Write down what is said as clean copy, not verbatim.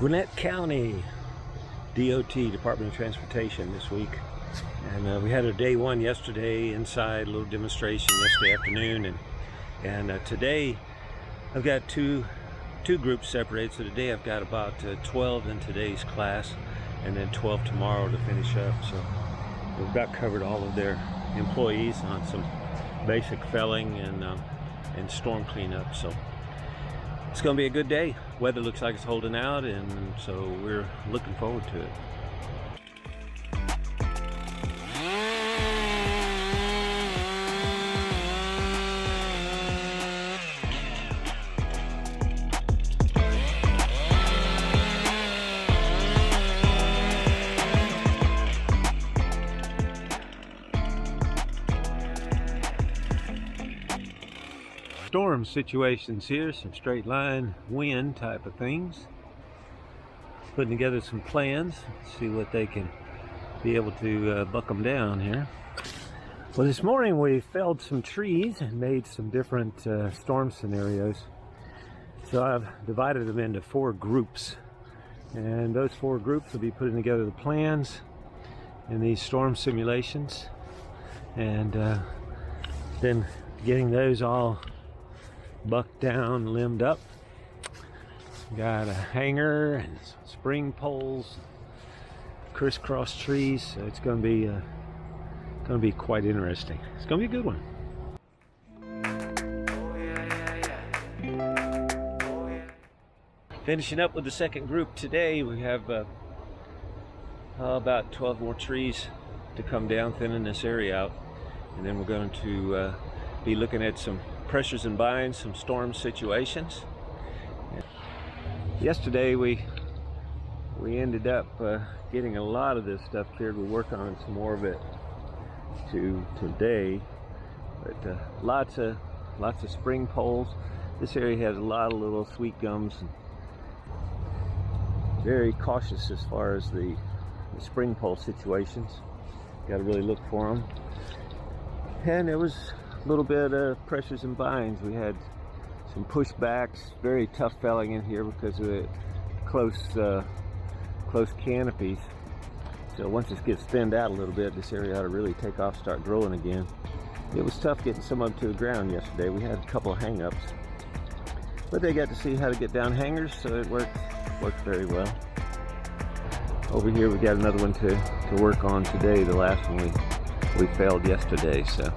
Gwinnett County DOT, Department of Transportation, this week. And we had a day one yesterday inside, a little demonstration yesterday afternoon. And today I've got two groups separated. So today I've got about 12 in today's class and then 12 tomorrow to finish up. So we've about covered all of their employees on some basic felling and storm cleanup. So it's going to be a good day. Weather looks like it's holding out, and so we're looking forward to it. Storm situations here, some straight line wind type of things. Putting together some plans, see what they can be able to buck them down here. Well, this morning we felled some trees and made some different storm scenarios. So I've divided them into 4 groups, and those 4 groups will be putting together the plans in these storm simulations, and then getting those all bucked down, limbed up. Got a hanger and spring poles, crisscross trees. So it's going to be quite interesting. It's going to be a good one. Finishing up with the second group today, we have about 12 more trees to come down, thinning this area out, and then we're going to be looking at some pressures and binds, some storm situations. Yesterday we ended up getting a lot of this stuff cleared. We'll work on some more of it today, but lots of spring poles. This area has a lot of little sweet gums. Very cautious as far as the spring pole situations. Got to really look for them. And there was a little bit of pressures and binds. We had some pushbacks, very tough felling in here because of the close canopies. So once this gets thinned out a little bit, this area ought to really take off, start growing again. It was tough getting some of them to the ground yesterday. We had a couple of hang-ups, but they got to see how to get down hangers, so it worked very well. Over here we got another one to work on today, the last one we felled yesterday. So